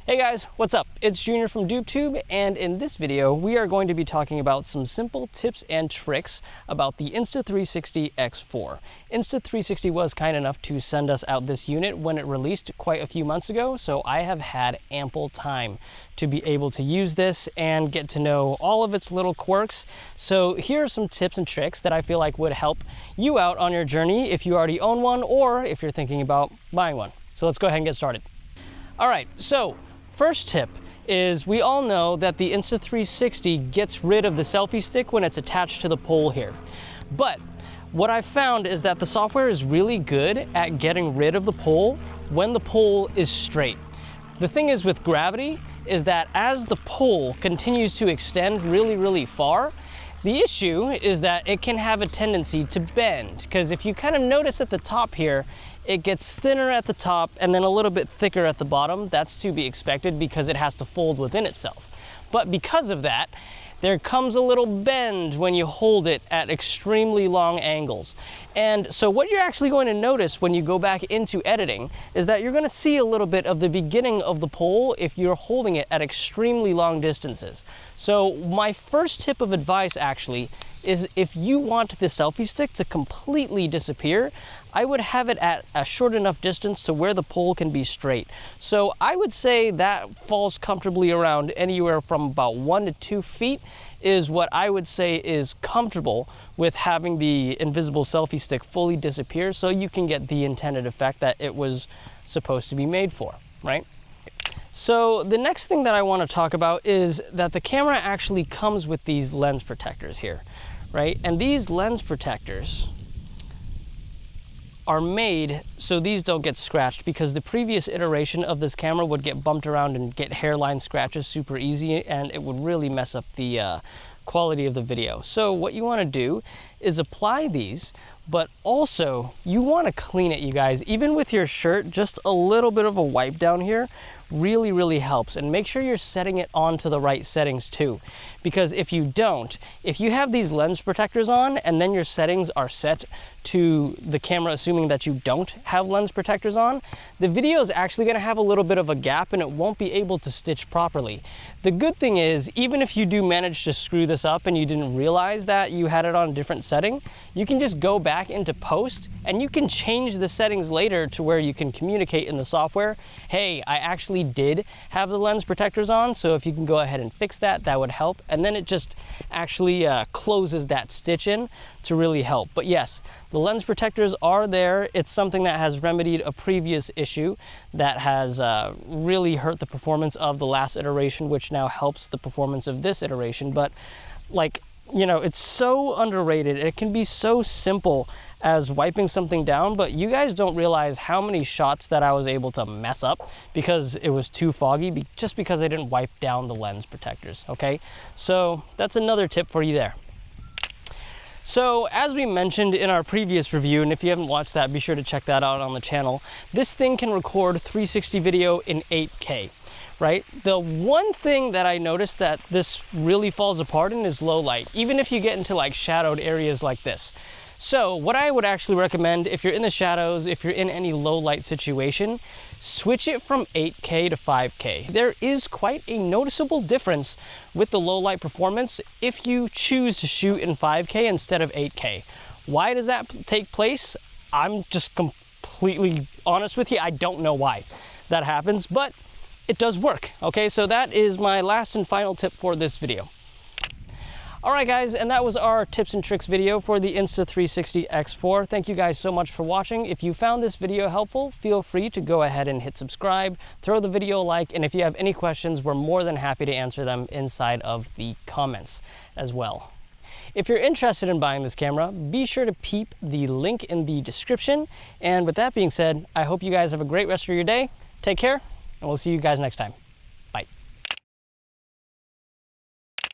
Hey guys, what's up? It's Junior from DubeTube, and in this video we are going to be talking about some simple tips and tricks about the Insta360 X4. Insta360 was kind enough to send us out this unit when it released quite a few months ago, so I have had ample time to be able to use this and get to know all of its little quirks. So here are some tips and tricks that I feel like would help you out on your journey if you already own one or if you're thinking about buying one. So let's go ahead and get started. All right, so first tip is we all know that the Insta360 gets rid of the selfie stick when it's attached to the pole here. But what I've found is that the software is really good at getting rid of the pole when the pole is straight. The thing is with gravity is that as the pole continues to extend really far, the issue is that it can have a tendency to bend, because if you kind of notice at the top here, it gets thinner at the top and then a little bit thicker at the bottom. That's to be expected because it has to fold within itself. But because of that, there comes a little bend when you hold it at extremely long angles. And so what you're actually going to notice when you go back into editing is that you're going to see a little bit of the beginning of the pole if you're holding it at extremely long distances. So my first tip of advice actually is if you want the selfie stick to completely disappear, I would have it at a short enough distance to where the pole can be straight. So I would say that falls comfortably around anywhere from about 1 to 2 feet is what I would say is comfortable with having the invisible selfie stick fully disappear so you can get the intended effect that it was supposed to be made for, right? So the next thing that I want to talk about is that the camera actually comes with these lens protectors here, right? And these lens protectors are made so these don't get scratched, because the previous iteration of this camera would get bumped around and get hairline scratches super easy, and it would really mess up the quality of the video. So what you want to do is apply these, but also you want to clean it, you guys. Even with your shirt, just a little bit of a wipe down here really helps. And make sure you're setting it onto the right settings too, because if you don't, if you have these lens protectors on and then your settings are set to the camera assuming that you don't have lens protectors on, the video is actually going to have a little bit of a gap and it won't be able to stitch properly. The good thing is, even if you do manage to screw this up and you didn't realize that you had it on a different setting, you can just go back into post and you can change the settings later to where you can communicate in the software, hey, I actually did have the lens protectors on, so if you can go ahead and fix that, that would help. And then it just actually closes that stitch in to really help. But yes, the lens protectors are there. It's something that has remedied a previous issue that has really hurt the performance of the last iteration, which now helps the performance of this iteration. But like, you know, it's so underrated. It can be so simple as wiping something down, but you guys don't realize how many shots that I was able to mess up because it was too foggy, just because I didn't wipe down the lens protectors, okay? So that's another tip for you there. So as we mentioned in our previous review, and if you haven't watched that, be sure to check that out on the channel, this thing can record 360 video in 8K. Right? The one thing that I noticed that this really falls apart in is low light, even if you get into like shadowed areas like this. So what I would actually recommend, if you're in the shadows, if you're in any low light situation, switch it from 8K to 5K. There is quite a noticeable difference with the low light performance if you choose to shoot in 5K instead of 8K. Why does that take place? I'm just completely honest with you. I don't know why that happens, but it does work. Okay, so that is my last and final tip for this video. All right guys, and that was our tips and tricks video for the Insta360 X4. Thank you guys so much for watching. If you found this video helpful, feel free to go ahead and hit subscribe, throw the video a like, and if you have any questions, we're more than happy to answer them inside of the comments as well. If you're interested in buying this camera, be sure to peep the link in the description. And with that being said, I hope you guys have a great rest of your day. Take care, and we'll see you guys next time.